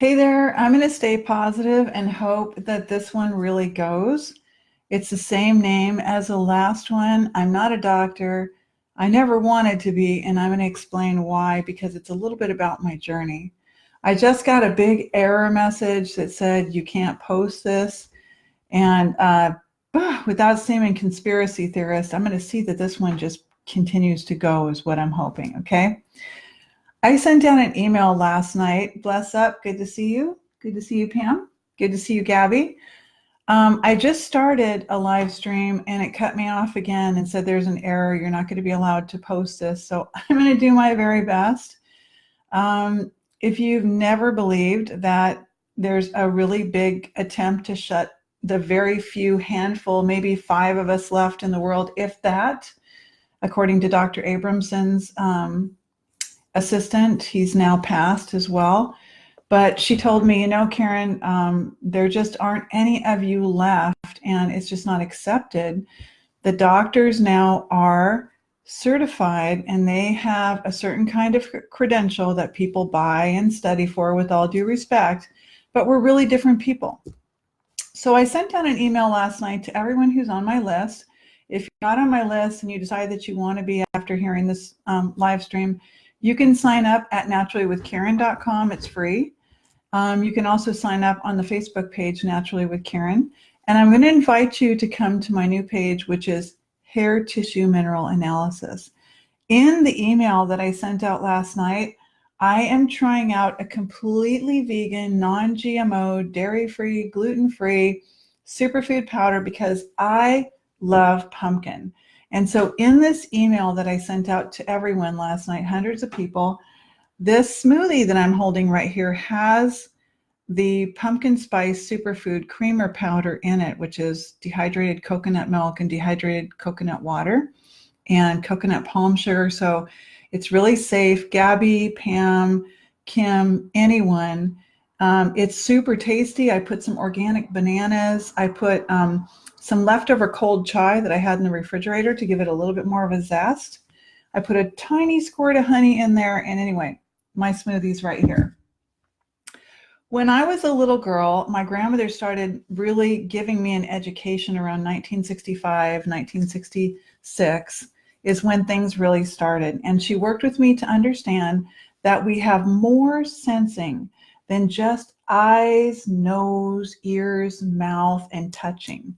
Hey there, I'm going to stay positive and hope that this one really goes. It's the same name as the last one. I'm not a doctor. I never wanted to be, and I'm going to explain why because it's a little bit about my journey. I just got a big error message that said you can't post this, and without seeming conspiracy theorist, I'm going to see that this one just continues to go, is what I'm hoping, okay? I sent down an email last night. Bless up. Good to see you. Good to see you, Pam. Good to see you, Gabby. I just started a live stream and it cut me off again and said there's an error. You're not going to be allowed to post this. So I'm going to do my very best. If you've never believed that there's a really big attempt to shut the very few handful, maybe 5 of us left in the world, if that, according to Dr. Abramson's assistant, he's now passed as well. But she told me, Karen, there just aren't any of you left, and it's just not accepted. The doctors now are certified, and they have a certain kind of credential that people buy and study for, with all due respect, but we're really different people. So I sent out an email last night to everyone who's on my list. If you're not on my list and you decide that you want to be after hearing this live stream, you can sign up at naturallywithkaren.com. It's free. You can also sign up on the Facebook page, Naturally with Karen. And I'm going to invite you to come to my new page, which is Hair Tissue Mineral Analysis. In the email that I sent out last night, I am trying out a completely vegan, non-GMO, dairy-free, gluten-free superfood powder because I love pumpkin. And so in this email that I sent out to everyone last night, hundreds of people, this smoothie that I'm holding right here has the pumpkin spice superfood creamer powder in it, which is dehydrated coconut milk and dehydrated coconut water and coconut palm sugar. So it's really safe. Gabby, Pam, Kim, anyone. It's super tasty. I put some organic bananas. I put some leftover cold chai that I had in the refrigerator to give it a little bit more of a zest. I put a tiny squirt of honey in there. And anyway, my smoothie's right here. When I was a little girl, my grandmother started really giving me an education around 1965, 1966 is when things really started. And she worked with me to understand that we have more sensing than just eyes, nose, ears, mouth, and touching.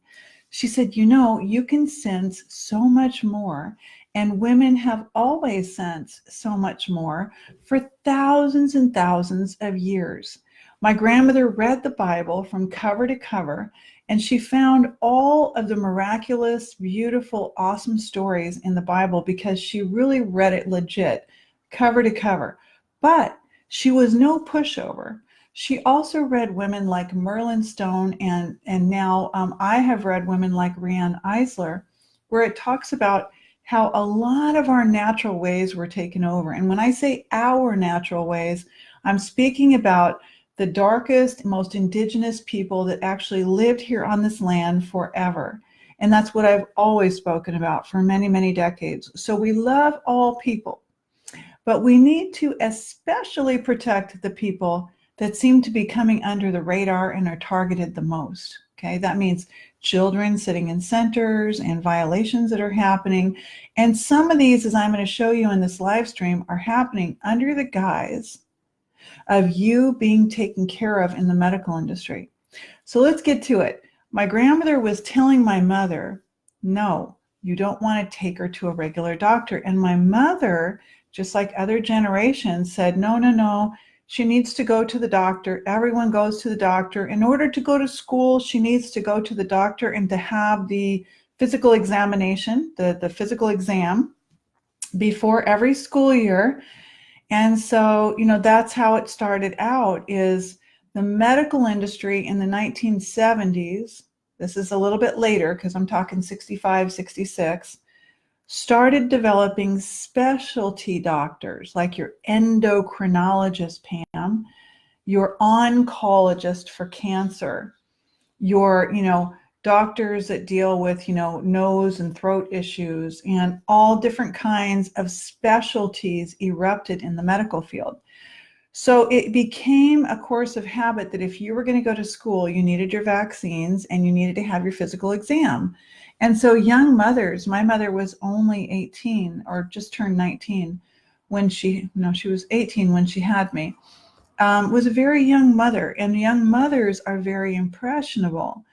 She said, you can sense so much more. And women have always sensed so much more for thousands and thousands of years. My grandmother read the Bible from cover to cover, and she found all of the miraculous, beautiful, awesome stories in the Bible because she really read it legit, cover to cover. But she was no pushover. She also read women like Merlin Stone, and now I have read women like Riane Eisler, where it talks about how a lot of our natural ways were taken over. And when I say our natural ways, I'm speaking about the darkest, most indigenous people that actually lived here on this land forever. And that's what I've always spoken about for many, many decades. So we love all people, but we need to especially protect the people that seem to be coming under the radar and are targeted the most. Okay, that means children sitting in centers and violations that are happening. And some of these, as I'm going to show you in this live stream, are happening under the guise of you being taken care of in the medical industry. So let's get to it. My grandmother was telling my mother, no, you don't want to take her to a regular doctor. And my mother, just like other generations, said, no, she needs to go to the doctor. Everyone goes to the doctor. In order to go to school, she needs to go to the doctor and to have the physical examination, the physical exam before every school year. And so, that's how it started out, is the medical industry in the 1970s, this is a little bit later because I'm talking 65, 66, started developing specialty doctors like your endocrinologist, Pam, your oncologist for cancer, your, doctors that deal with, nose and throat issues, and all different kinds of specialties erupted in the medical field. So it became a course of habit that if you were going to go to school, you needed your vaccines and you needed to have your physical exam. And so young mothers, my mother was only 18 or just turned 19 when she was 18 when she had me, was a very young mother, and young mothers are very impressionable.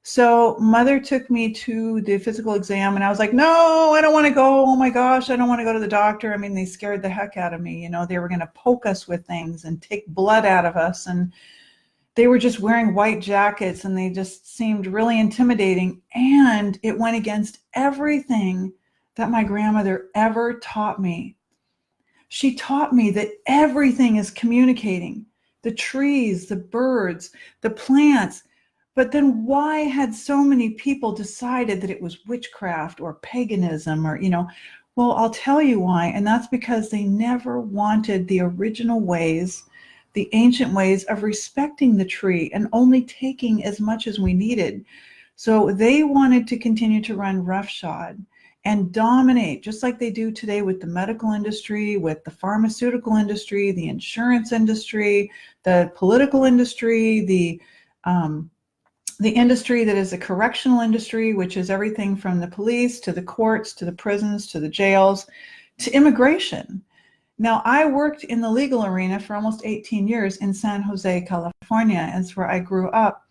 So mother took me to the physical exam and I was like, no, I don't want to go. Oh my gosh, I don't want to go to the doctor. I mean, they scared the heck out of me. They were going to poke us with things and take blood out of us. And they were just wearing white jackets and they just seemed really intimidating. And it went against everything that my grandmother ever taught me. She taught me that everything is communicating, the trees, the birds, the plants. But then why had so many people decided that it was witchcraft or paganism or, well, I'll tell you why. And that's because they never wanted the original ways, the ancient ways of respecting the tree and only taking as much as we needed. So they wanted to continue to run roughshod and dominate, just like they do today with the medical industry, with the pharmaceutical industry, the insurance industry, the political industry, the industry that is a correctional industry, which is everything from the police to the courts to the prisons to the jails to immigration. Now, I worked in the legal arena for almost 18 years in San Jose, California. That's where I grew up.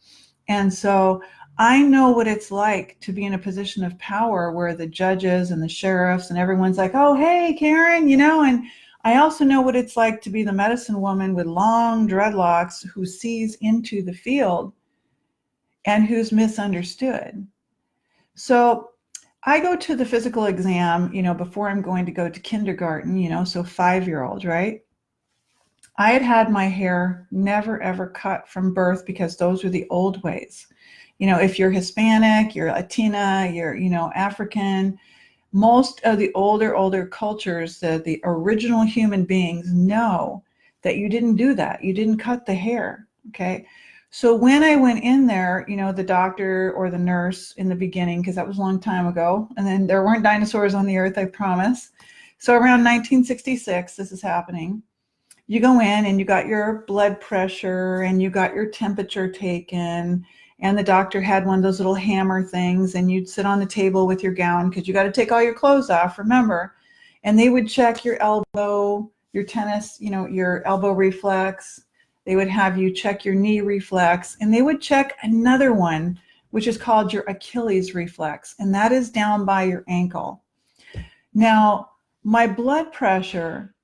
And so I know what it's like to be in a position of power where the judges and the sheriffs and everyone's like, oh, hey, Karen, and I also know what it's like to be the medicine woman with long dreadlocks who sees into the field and who's misunderstood. So I go to the physical exam, before I'm going to go to kindergarten, so 5-year-old, right? I had my hair never, ever cut from birth because those were the old ways. If you're Hispanic, you're Latina, you're, African, most of the older cultures, the original human beings know that you didn't do that. You didn't cut the hair, okay? So when I went in there, the doctor or the nurse in the beginning, because that was a long time ago, and then there weren't dinosaurs on the earth, I promise. So around 1966, this is happening. You go in and you got your blood pressure and you got your temperature taken, and the doctor had one of those little hammer things, and you'd sit on the table with your gown because you got to take all your clothes off, remember, and they would check your elbow, your tennis, your elbow reflex. They would have you check your knee reflex, and they would check another one, which is called your Achilles reflex, and that is down by your ankle. Now, my blood pressure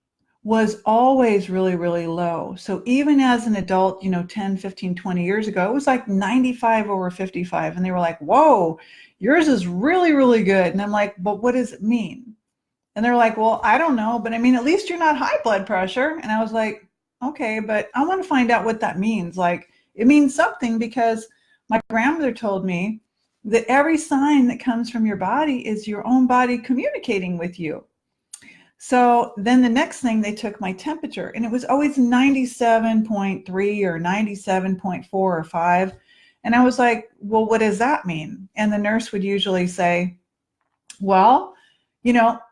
was always really, really low. So even as an adult, 10, 15, 20 years ago, it was like 95 over 55. And they were like, whoa, yours is really, really good. And I'm like, but what does it mean? And they're like, well, I don't know, but I mean, at least you're not high blood pressure. And I was like, okay, but I want to find out what that means. Like, it means something, because my grandmother told me that every sign that comes from your body is your own body communicating with you. So then the next thing, they took my temperature, and it was always 97.3 or 97.4 or 5. And I was like, well, what does that mean? And the nurse would usually say, well,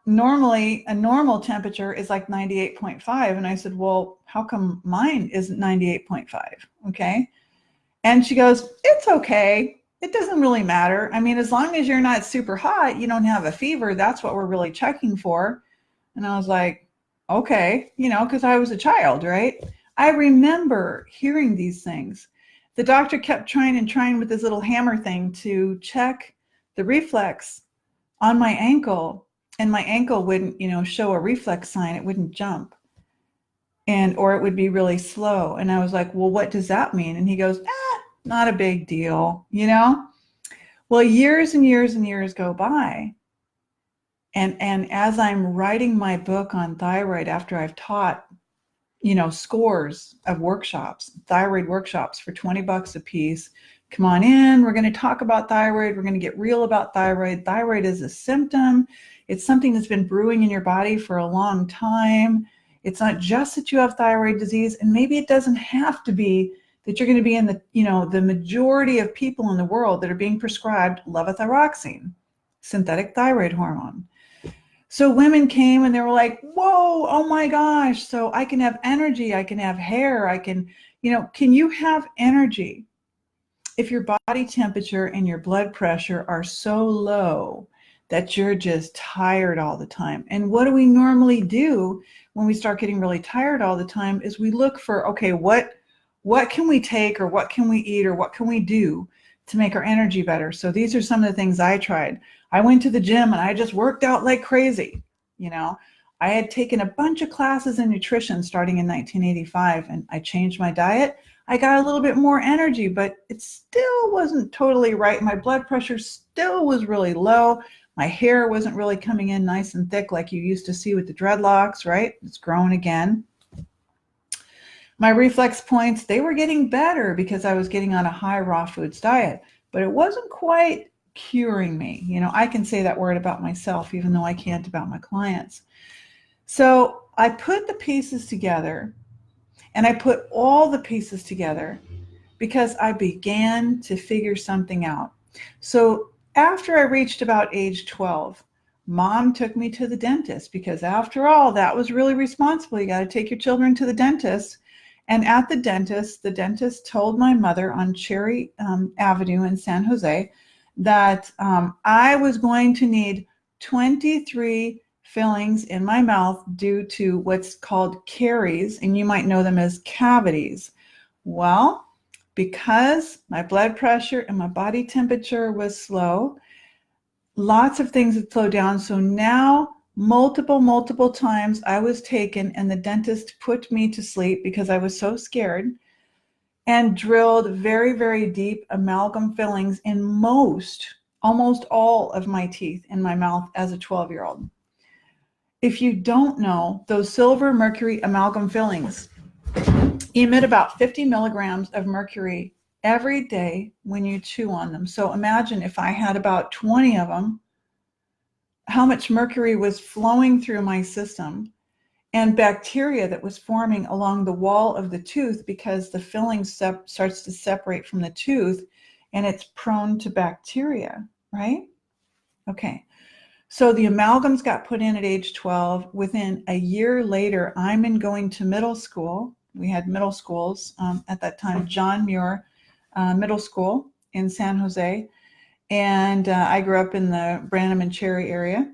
normally a normal temperature is like 98.5. And I said, well, how come mine isn't 98.5? Okay. And she goes, it's okay. It doesn't really matter. I mean, as long as you're not super hot, you don't have a fever, that's what we're really checking for. And I was like, okay, because I was a child, right? I remember hearing these things. The doctor kept trying with this little hammer thing to check the reflex on my ankle, and my ankle wouldn't, show a reflex sign. It wouldn't jump, or it would be really slow. And I was like, well, what does that mean? And he goes, not a big deal, Well, years and years and years go by. And as I'm writing my book on thyroid, after I've taught, scores of workshops, thyroid workshops for $20 a piece, come on in, we're going to talk about thyroid. We're going to get real about thyroid. Thyroid is a symptom. It's something that's been brewing in your body for a long time. It's not just that you have thyroid disease, and maybe it doesn't have to be that you're going to be in the, the majority of people in the world that are being prescribed levothyroxine, synthetic thyroid hormone. So women came and they were like, whoa, oh my gosh. So I can have energy, I can have hair, I can, can you have energy if your body temperature and your blood pressure are so low that you're just tired all the time? And what do we normally do when we start getting really tired all the time is we look for, okay, what can we take, or what can we eat, or what can we do to make our energy better? So these are some of the things I tried. I went to the gym and I just worked out like crazy. I had taken a bunch of classes in nutrition starting in 1985, and I changed my diet. I got a little bit more energy, but it still wasn't totally right. My blood pressure still was really low. My hair wasn't really coming in nice and thick like you used to see with the dreadlocks, right? It's growing again. My reflex points, they were getting better because I was getting on a high raw foods diet, but it wasn't quite curing me. I can say that word about myself, even though I can't about my clients. So I put the pieces together, and I put all the pieces together because I began to figure something out. So after I reached about age 12, Mom took me to the dentist because, after all, that was really responsible. You got to take your children to the dentist. And at the dentist told my mother on Cherry Avenue in San Jose that I was going to need 23 fillings in my mouth due to what's called caries, and you might know them as cavities. Well, because my blood pressure and my body temperature was slow, lots of things had slowed down. So now multiple times I was taken, and the dentist put me to sleep because I was so scared, and drilled very deep amalgam fillings in almost all of my teeth in my mouth as a 12-year-old. If you don't know, those silver mercury amalgam fillings emit about 50 milligrams of mercury every day when you chew on them. So imagine if I had about 20 of them, how much mercury was flowing through my system, and bacteria that was forming along the wall of the tooth because the filling starts to separate from the tooth, and it's prone to bacteria, right? Okay. So the amalgams got put in at age 12. Within a year later, I'm going to middle school. We had middle schools at that time, John Muir Middle School in San Jose. And I grew up in the Branham and Cherry area.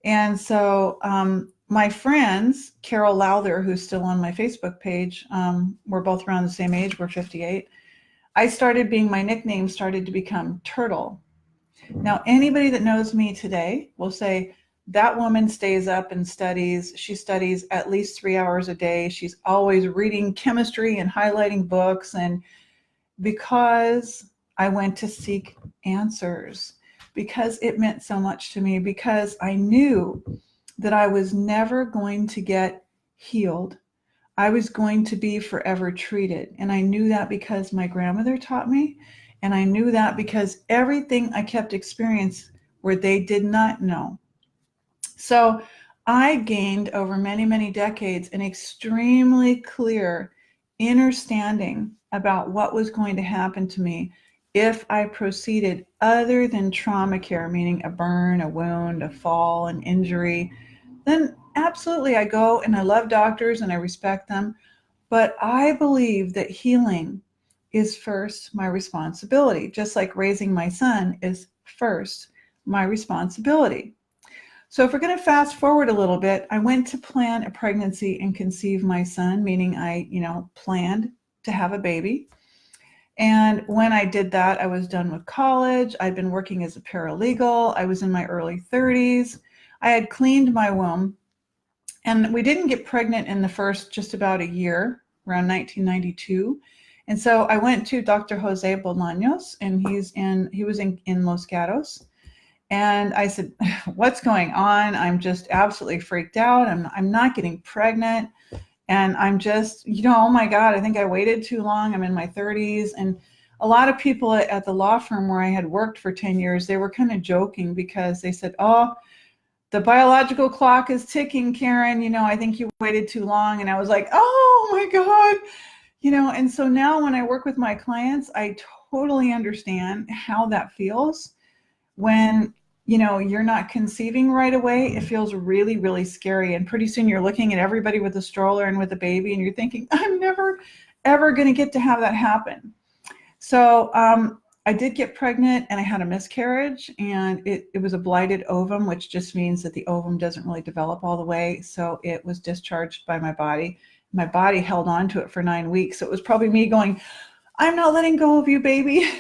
And so my friends, Carol Lowther, who's still on my Facebook page, we're both around the same age, we're 58. My nickname started to become Turtle. Now, anybody that knows me today will say, that woman stays up and studies. She studies at least 3 hours a day. She's always reading chemistry and highlighting books. And because I went to seek answers, because it meant so much to me, because I knew that I was never going to get healed. I was going to be forever treated. And I knew that because my grandmother taught me. And I knew that because everything I kept experiencing where they did not know. So I gained over many decades an extremely clear understanding about what was going to happen to me if I proceeded other than trauma care, meaning a burn, a wound, a fall, an injury. Then absolutely I go, and I love doctors and I respect them. But I believe that healing is first my responsibility, just like raising my son is first my responsibility. So if we're going to fast forward a little bit, I went to plan a pregnancy and conceive my son, meaning I, planned to have a baby. And when I did that, I was done with college. I'd been working as a paralegal. I was in my early 30s. I had cleaned my womb, and we didn't get pregnant in the first just about a year, around 1992. And so I went to Dr. Jose Bolaños, and he was in Los Gatos. And I said, what's going on? I'm just absolutely freaked out. I'm not getting pregnant. And I'm just, oh my God, I think I waited too long. I'm in my 30s. And a lot of people at the law firm where I had worked for 10 years, they were kind of joking because they said, oh, the biological clock is ticking, Karen. I think you waited too long. And I was like, oh my God. And so now when I work with my clients, I totally understand how that feels when you're not conceiving right away, it feels really, really scary. And pretty soon you're looking at everybody with a stroller and with a baby, and you're thinking, I'm never, ever going to get to have that happen. So I did get pregnant, and I had a miscarriage, and it was a blighted ovum, which just means that the ovum doesn't really develop all the way. So it was discharged by my body. My body held on to it for 9 weeks. So it was probably me going, I'm not letting go of you, baby,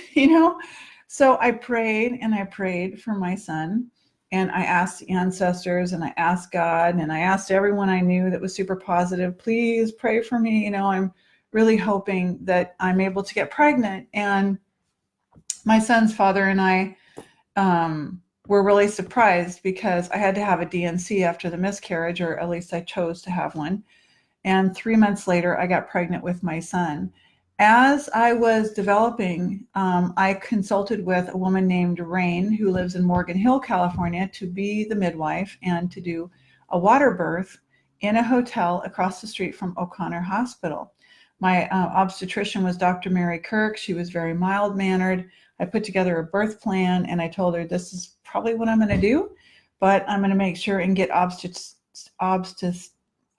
So I prayed and I prayed for my son, and I asked the ancestors, and I asked God, and I asked everyone I knew that was super positive, please pray for me. I'm really hoping that I'm able to get pregnant. And my son's father and I were really surprised, because I had to have a D&C after the miscarriage, or at least I chose to have one. And 3 months later, I got pregnant with my son. As I was developing, I consulted with a woman named Rain, who lives in Morgan Hill, California, to be the midwife and to do a water birth in a hotel across the street from O'Connor Hospital. My obstetrician was Dr. Mary Kirk. She was very mild-mannered. I put together a birth plan, and I told her, this is probably what I'm going to do, but I'm going to make sure and get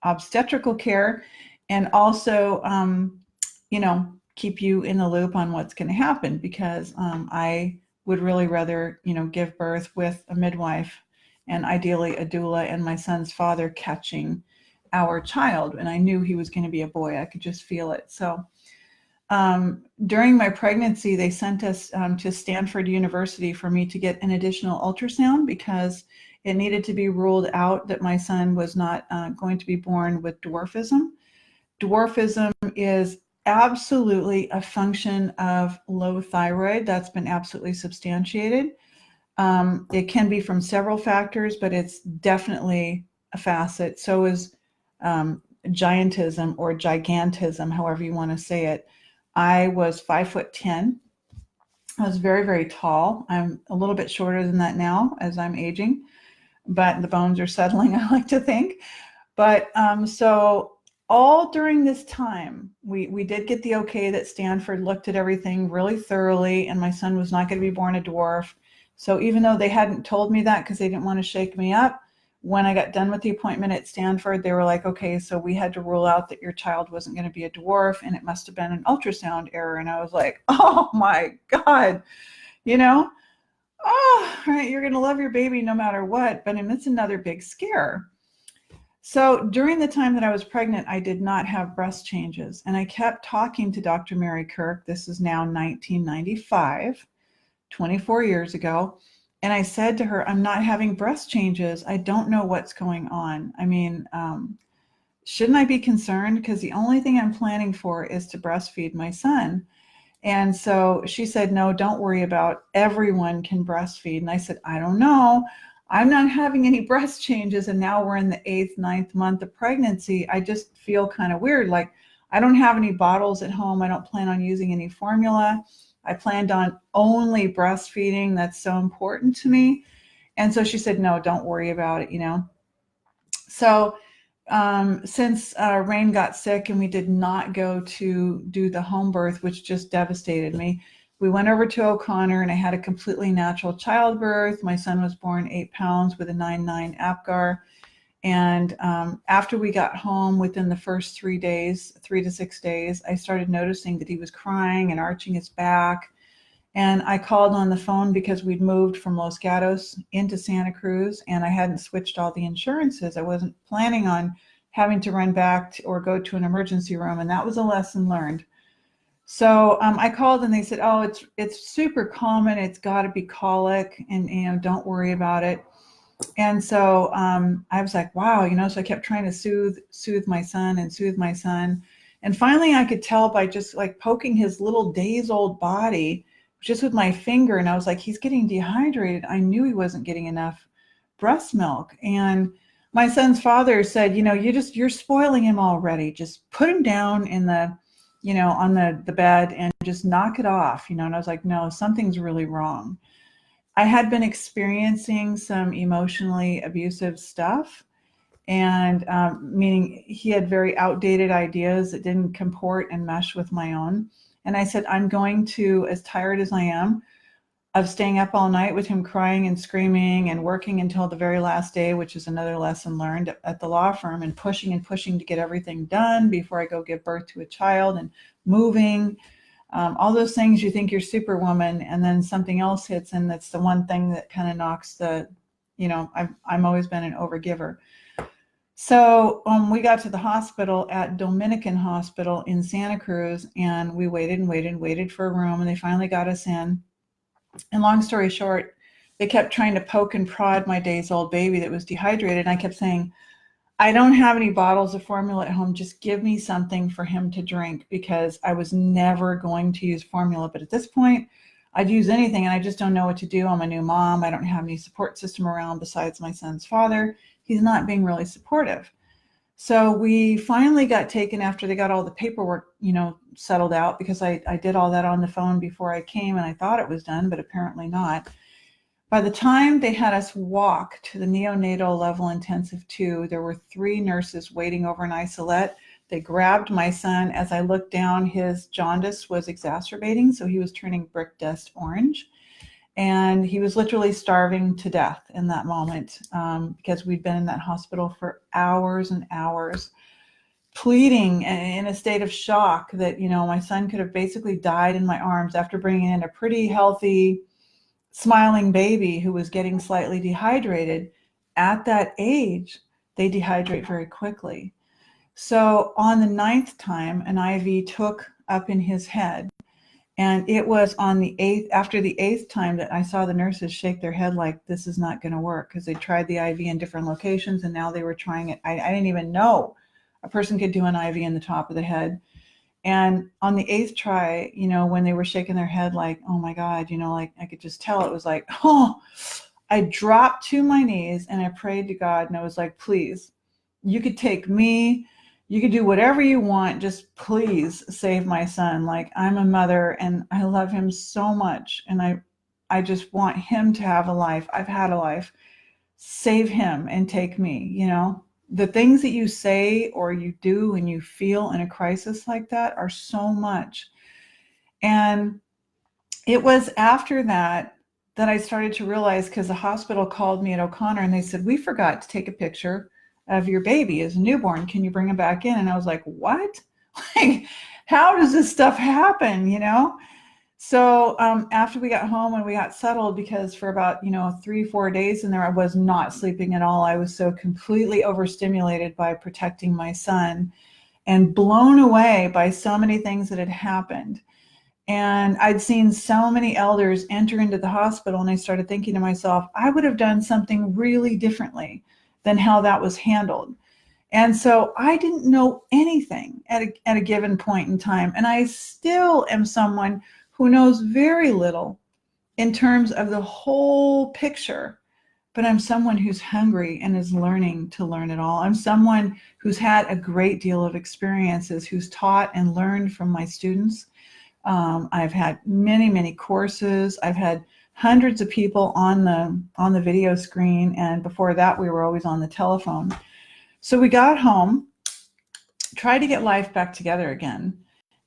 obstetrical care, and also keep you in the loop on what's going to happen, because I would really rather give birth with a midwife, and ideally a doula, and my son's father catching our child. And I knew he was going to be a boy. I could just feel it. So during my pregnancy, they sent us to Stanford University for me to get an additional ultrasound, because it needed to be ruled out that my son was not going to be born with dwarfism. Dwarfism is absolutely a function of low thyroid. That's been absolutely substantiated. It can be from several factors, but it's definitely a facet. So is giantism or gigantism, however you want to say it. I was 5'10". I was very, very tall. I'm a little bit shorter than that now as I'm aging, but the bones are settling, I like to think. But so all during this time, we did get the okay that Stanford looked at everything really thoroughly, and my son was not going to be born a dwarf. So even though they hadn't told me that, because they didn't want to shake me up, when I got done with the appointment at Stanford, they were like, okay, so we had to rule out that your child wasn't going to be a dwarf, and it must have been an ultrasound error. And I was like, oh my God, oh, right, you're going to love your baby no matter what, but it's another big scare. So during the time that I was pregnant, I did not have breast changes, and I kept talking to Dr. Mary Kirk. This is now 1995, 24 years ago. And I said to her, I'm not having breast changes. I don't know what's going on. Shouldn't I be concerned? Because the only thing I'm planning for is to breastfeed my son. And so she said, no, don't worry about it. Everyone can breastfeed. And I said, I don't know. I'm not having any breast changes, and now we're in the 8th, 9th month of pregnancy. I just feel kind of weird. Like, I don't have any bottles at home. I don't plan on using any formula. I planned on only breastfeeding. That's so important to me. And so she said, no, don't worry about it, So since Rain got sick and we did not go to do the home birth, which just devastated me, we went over to O'Connor, and I had a completely natural childbirth. My son was born 8 pounds with a 9.9 APGAR. And after we got home, within the first 3 to 6 days, I started noticing that he was crying and arching his back. And I called on the phone because we'd moved from Los Gatos into Santa Cruz, and I hadn't switched all the insurances. I wasn't planning on having to run back or go to an emergency room, and that was a lesson learned. So I called, and they said, oh, it's super common. It's got to be colic, and don't worry about it. And so I was like, wow, so I kept trying to soothe my son. And finally I could tell by just like poking his little days-old body just with my finger. And I was like, he's getting dehydrated. I knew he wasn't getting enough breast milk. And my son's father said, you're spoiling him already. Just put him down in the, on the bed and just knock it off, And I was like, no, something's really wrong. I had been experiencing some emotionally abusive stuff, and meaning he had very outdated ideas that didn't comport and mesh with my own. And I said, I'm going to, as tired as I am, of staying up all night with him crying and screaming and working until the very last day, which is another lesson learned at the law firm, and pushing to get everything done before I go give birth to a child, and moving, all those things. You think you're superwoman, and then something else hits, and that's the one thing that kind of knocks the, I'm always been an overgiver. So we got to the hospital at Dominican Hospital in Santa Cruz, and we waited for a room, and they finally got us in. And long story short, they kept trying to poke and prod my days-old baby that was dehydrated. And I kept saying, I don't have any bottles of formula at home. Just give me something for him to drink, because I was never going to use formula. But at this point, I'd use anything, and I just don't know what to do. I'm a new mom. I don't have any support system around besides my son's father. He's not being really supportive. So we finally got taken after they got all the paperwork, settled out, because I did all that on the phone before I came, and I thought it was done, but apparently not. By the time they had us walk to the neonatal level intensive 2, there were 3 nurses waiting over an isolette. They grabbed my son. As I looked down, his jaundice was exacerbating, so he was turning brick dust orange. And he was literally starving to death in that moment, because we'd been in that hospital for hours and hours, pleading in a state of shock that, my son could have basically died in my arms after bringing in a pretty healthy, smiling baby who was getting slightly dehydrated. At that age, they dehydrate very quickly. So on the 9th time, an IV took up in his head. And it was on the 8th, after the 8th time, that I saw the nurses shake their head like, this is not going to work, because they tried the IV in different locations, and now they were trying it. I didn't even know a person could do an IV in the top of the head. And on the 8th try, when they were shaking their head like, oh my God, like I could just tell, it was like, oh, I dropped to my knees and I prayed to God, and I was like, please, you could take me. You could do whatever you want. Just please save my son. Like, I'm a mother and I love him so much. And I just want him to have a life. I've had a life. Save him and take me. The things that you say or you do when you feel in a crisis like that are so much. And it was after that I started to realize, because the hospital called me at O'Connor and they said, we forgot to take a picture of your baby as a newborn. Can you bring him back in? And I was like, what? Like, how does this stuff happen? So after we got home and we got settled, because for about 3-4 days in there, I was not sleeping at all. I was so completely overstimulated by protecting my son and blown away by so many things that had happened. And I'd seen so many elders enter into the hospital, and I started thinking to myself, I would have done something really differently than how that was handled. And so I didn't know anything at a given point in time. And I still am someone who knows very little in terms of the whole picture, but I'm someone who's hungry and is learning to learn it all. I'm someone who's had a great deal of experiences, who's taught and learned from my students. I've had many, many courses. I've had hundreds of people on the video screen, and before that we were always on the telephone. So we got home, tried to get life back together again,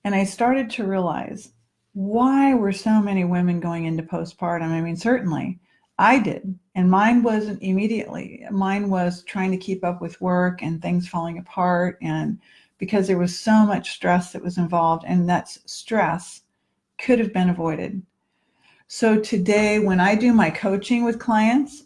and I started to realize, why were so many women going into postpartum? I mean, certainly I did, and mine wasn't immediately. Mine was trying to keep up with work and things falling apart, and because there was so much stress that was involved, and that stress could have been avoided. So today, when I do my coaching with clients,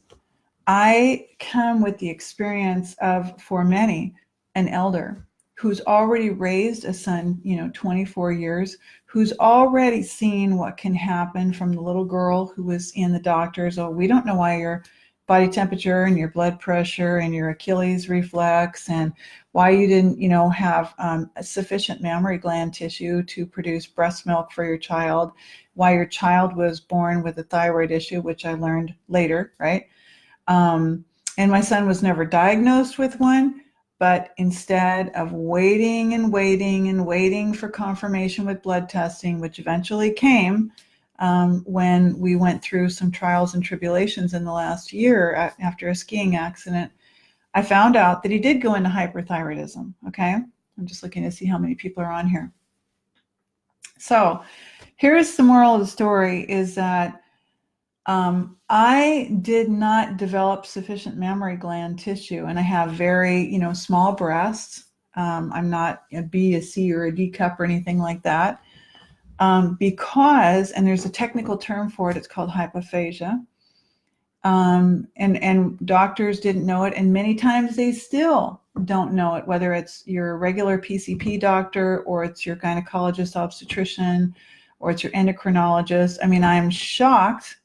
I come with the experience of, for many, an elder who's already raised a son, 24 years, who's already seen what can happen, from the little girl who was in the doctor's, oh, we don't know why your body temperature and your blood pressure and your Achilles reflex and why you didn't, have a sufficient mammary gland tissue to produce breast milk for your child, why your child was born with a thyroid issue, which I learned later, right? And my son was never diagnosed with one, but instead of waiting and waiting and waiting for confirmation with blood testing, which eventually came when we went through some trials and tribulations in the last year after a skiing accident, I found out that he did go into hyperthyroidism. Okay. I'm just looking to see how many people are on here. So here's the moral of the story, is that I did not develop sufficient mammary gland tissue, and I have very, small breasts. I'm not a B, a C, or a D cup or anything like that. Because, and there's a technical term for it, it's called hypophagia. And doctors didn't know it, and many times they still don't know it, whether it's your regular PCP doctor or it's your gynecologist obstetrician or it's your endocrinologist. I mean, I'm shocked,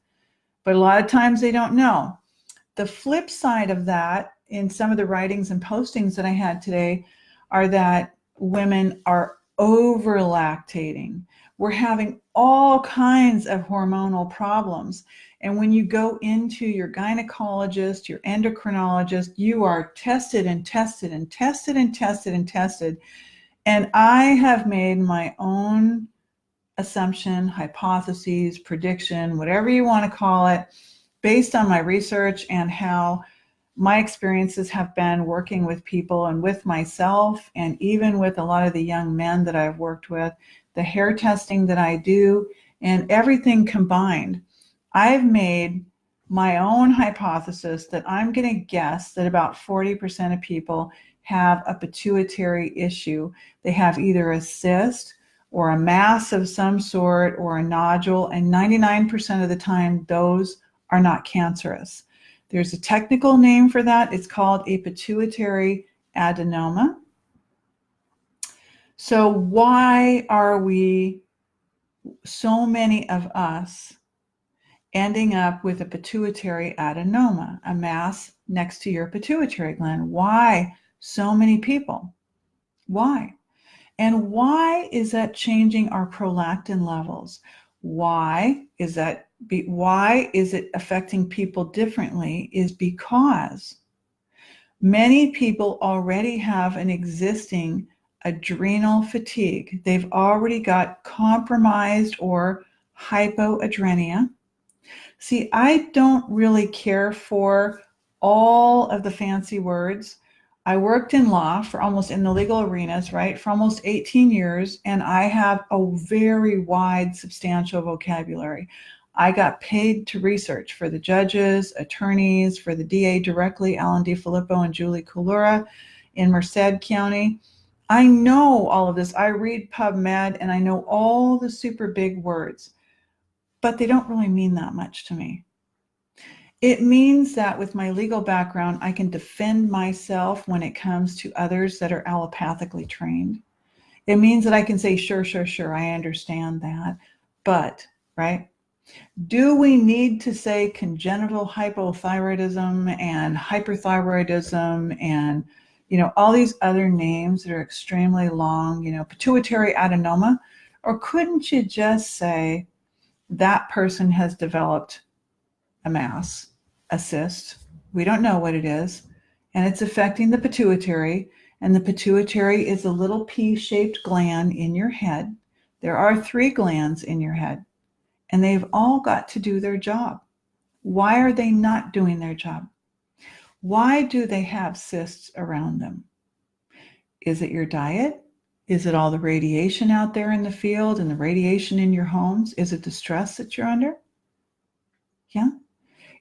but a lot of times they don't know. The flip side of that, in some of the writings and postings that I had today, are that women are over lactating. We're having all kinds of hormonal problems. And when you go into your gynecologist, your endocrinologist, you are tested and tested and tested and tested and tested. And I have made my own assumption, hypotheses, prediction, whatever you want to call it, based on my research and how my experiences have been working with people and with myself, and even with a lot of the young men that I've worked with, the hair testing that I do, and everything combined. I've made my own hypothesis that I'm going to guess that about 40% of people have a pituitary issue. They have either a cyst or a mass of some sort or a nodule, and 99% of the time those are not cancerous. There's a technical name for that. It's called a pituitary adenoma. So why are we, so many of us, ending up with a pituitary adenoma, a mass next to your pituitary gland? Why so many people? Why? And why is that changing our prolactin levels? Why is it affecting people differently? Is because many people already have an existing adrenal fatigue. They've already got compromised or hypoadrenia. See, I don't really care for all of the fancy words. I worked in law in the legal arenas, right, for almost 18 years, and I have a very wide, substantial vocabulary. I got paid to research for the judges, attorneys, for the DA directly, Alan DiFilippo and Julie Kulura in Merced County. I know all of this. I read PubMed, and I know all the super big words, but they don't really mean that much to me. It means that with my legal background, I can defend myself when it comes to others that are allopathically trained. It means that I can say, sure, I understand that. But, right, do we need to say congenital hypothyroidism and hyperthyroidism and, all these other names that are extremely long, pituitary adenoma? Or couldn't you just say that person has developed a mass, a cyst, we don't know what it is, and it's affecting the pituitary, and the pituitary is a little pea-shaped gland in your head. There are 3 glands in your head, and they've all got to do their job. Why are they not doing their job? Why do they have cysts around them? Is it your diet? Is it all the radiation out there in the field and the radiation in your homes? Is it the stress that you're under? Yeah.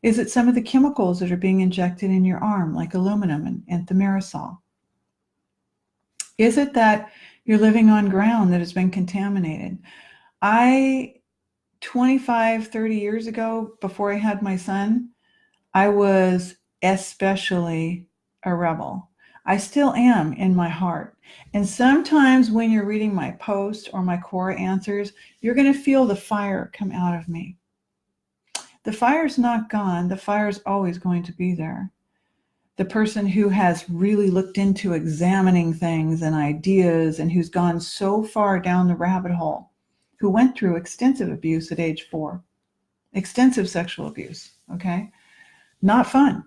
Is it some of the chemicals that are being injected in your arm, like aluminum and thimerosal? Is it that you're living on ground that has been contaminated? 25, 30 years ago, before I had my son, I was especially a rebel. I still am in my heart. And sometimes when you're reading my post or my core answers, you're going to feel the fire come out of me. The fire's not gone. The fire's always going to be there. The person who has really looked into examining things and ideas and who's gone so far down the rabbit hole, who went through extensive abuse at age 4, extensive sexual abuse, okay? Not fun.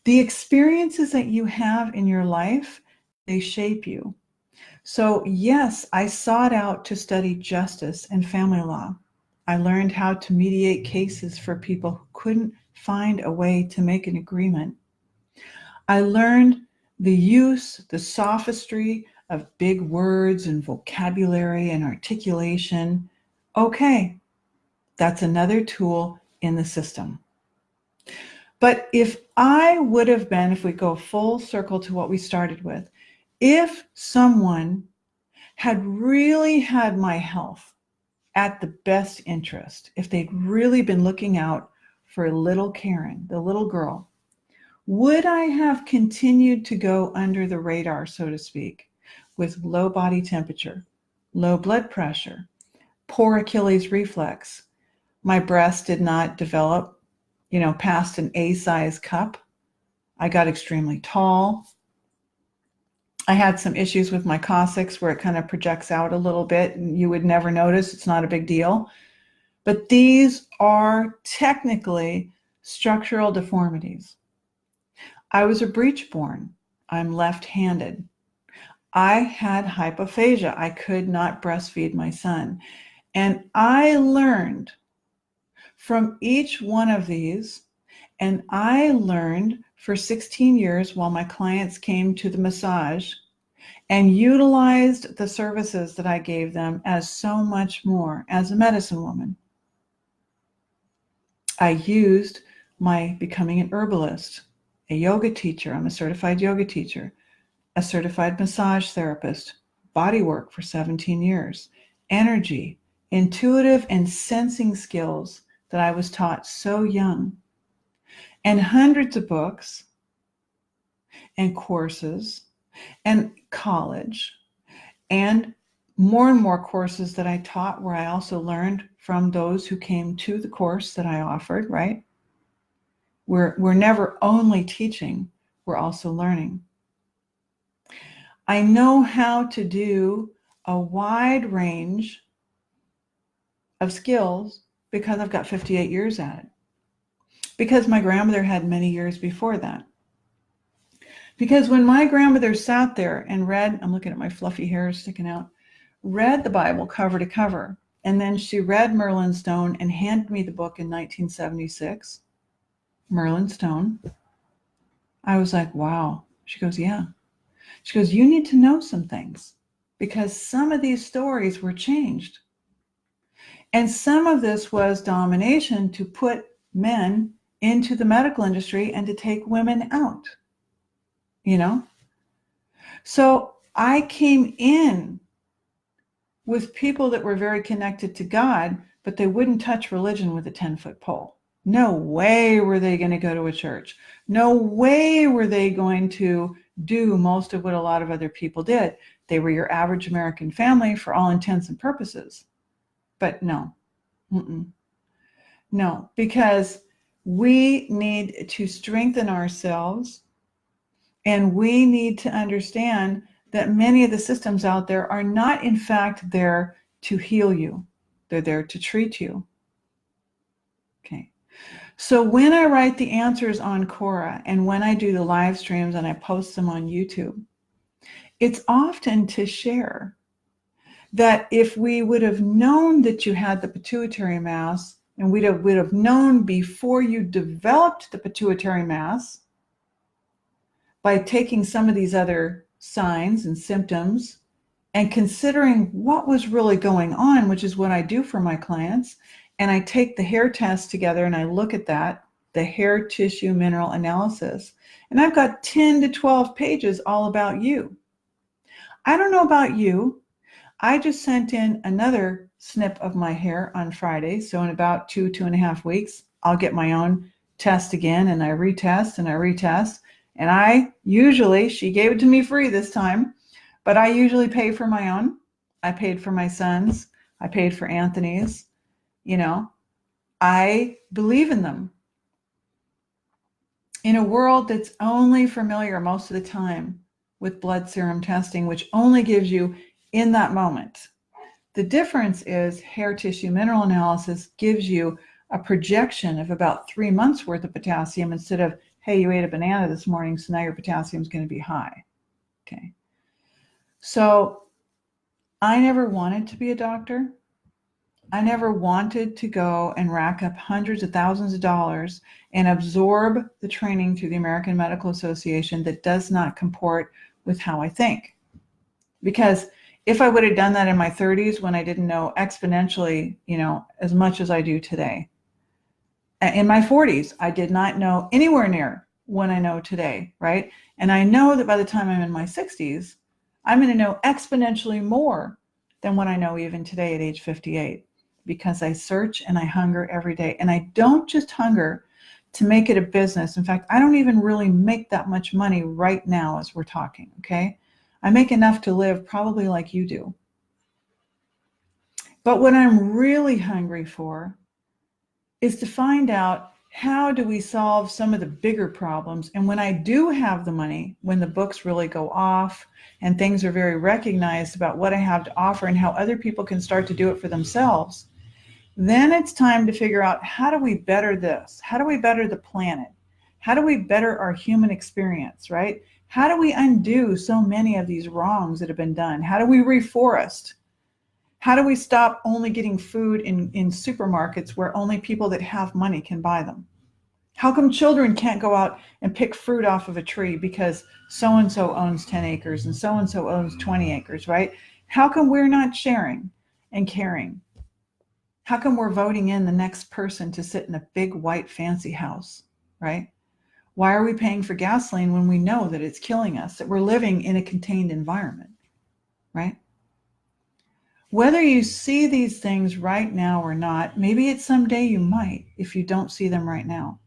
The experiences that you have in your life, they shape you. So yes, I sought out to study justice and family law. I learned how to mediate cases for people who couldn't find a way to make an agreement. I learned the sophistry of big words and vocabulary and articulation. Okay, that's another tool in the system. But if we go full circle to what we started with, if someone had really had my health at the best interest, if they'd really been looking out for little Karen, the little girl, would I have continued to go under the radar, so to speak, with low body temperature, low blood pressure, poor Achilles reflex? My breast did not develop, past an A-size cup. I got extremely tall. I had some issues with my coccyx where it kind of projects out a little bit, and you would never notice. It's not a big deal. But these are technically structural deformities. I was a breech-born. I'm left-handed. I had hypophagia. I could not breastfeed my son. And I learned from each one of these, and I learned for 16 years while my clients came to the massage and utilized the services that I gave them as so much more as a medicine woman. I used my becoming an herbalist, a yoga teacher. I'm a certified yoga teacher, a certified massage therapist, body work for 17 years, energy, intuitive and sensing skills that I was taught so young, and hundreds of books and courses and college and more courses that I taught where I also learned from those who came to the course that I offered, right? We're never only teaching, we're also learning. I know how to do a wide range of skills because I've got 58 years at it. Because my grandmother had many years before that. Because when my grandmother sat there and read, I'm looking at my fluffy hair sticking out, read the Bible cover to cover, and then she read Merlin Stone and handed me the book in 1976, Merlin Stone. I was like, wow. She goes, yeah. She goes, you need to know some things because some of these stories were changed. And some of this was domination to put men into the medical industry and to take women out, So I came in with people that were very connected to God, but they wouldn't touch religion with a 10-foot pole. No way were they going to go to a church. No way were they going to do most of what a lot of other people did. They were your average American family for all intents and purposes. But no. No, because we need to strengthen ourselves, and we need to understand that many of the systems out there are not, in fact, there to heal you. They're there to treat you. Okay. So when I write the answers on Quora and when I do the live streams and I post them on YouTube, it's often to share that if we would have known that you had the pituitary mass, and we'd have known before you developed the pituitary mass by taking some of these other signs and symptoms and considering what was really going on, which is what I do for my clients. And I take the hair test together and I look at that, the hair tissue mineral analysis. And I've got 10 to 12 pages all about you. I don't know about you. I just sent in another snip of my hair on Friday. So in about 2.5 weeks, I'll get my own test again, and I retest and I retest. And she gave it to me free this time, but I usually pay for my own. I paid for my son's. I paid for Anthony's. I believe in them. In a world that's only familiar most of the time with blood serum testing, which only gives you in that moment. The difference is hair tissue mineral analysis gives you a projection of about 3 months worth of potassium instead of, hey, you ate a banana this morning, so now your potassium is going to be high. Okay. So I never wanted to be a doctor. I never wanted to go and rack up hundreds of thousands of dollars and absorb the training through the American Medical Association that does not comport with how I think. Because if I would have done that in my 30s when I didn't know exponentially, as much as I do today, In my 40s, I did not know anywhere near what I know today, right? And I know that by the time I'm in my 60s, I'm going to know exponentially more than what I know even today at age 58, because I search and I hunger every day. And I don't just hunger to make it a business. In fact, I don't even really make that much money right now as we're talking, okay? I make enough to live probably like you do. But what I'm really hungry for is to find out, how do we solve some of the bigger problems? And when I do have the money, when the books really go off and things are very recognized about what I have to offer and how other people can start to do it for themselves, then it's time to figure out, how do we better this? How do we better the planet? How do we better our human experience, right? How do we undo so many of these wrongs that have been done? How do we reforest? How do we stop only getting food in supermarkets where only people that have money can buy them? How come children can't go out and pick fruit off of a tree because so-and-so owns 10 acres and so-and-so owns 20 acres, right? How come we're not sharing and caring? How come we're voting in the next person to sit in a big white fancy house, right? Why are we paying for gasoline when we know that it's killing us, that we're living in a contained environment, right? Whether you see these things right now or not, maybe it's someday you might if you don't see them right now.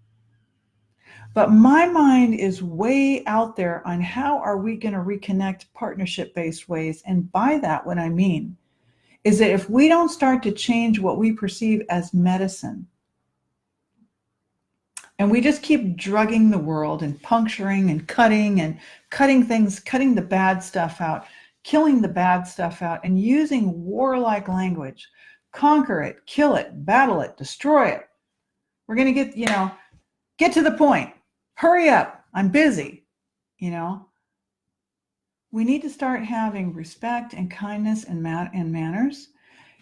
But my mind is way out there on how are we going to reconnect partnership-based ways. And by that, what I mean is that if we don't start to change what we perceive as medicine, and we just keep drugging the world and puncturing and cutting things, cutting the bad stuff out, killing the bad stuff out, and using warlike language, conquer it, kill it, battle it, destroy it. We're going to get to the point. Hurry up. I'm busy. We need to start having respect and kindness and manners.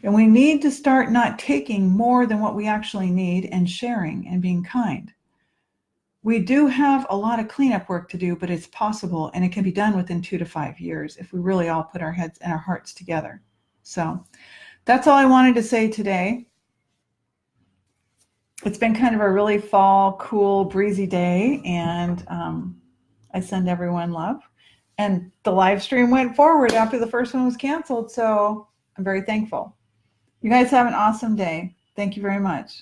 And we need to start not taking more than what we actually need and sharing and being kind. We do have a lot of cleanup work to do, but it's possible, and it can be done within 2 to 5 years if we really all put our heads and our hearts together. So that's all I wanted to say today. It's been kind of a really fall, cool, breezy day, and I send everyone love. And the live stream went forward after the first one was canceled, so I'm very thankful. You guys have an awesome day. Thank you very much.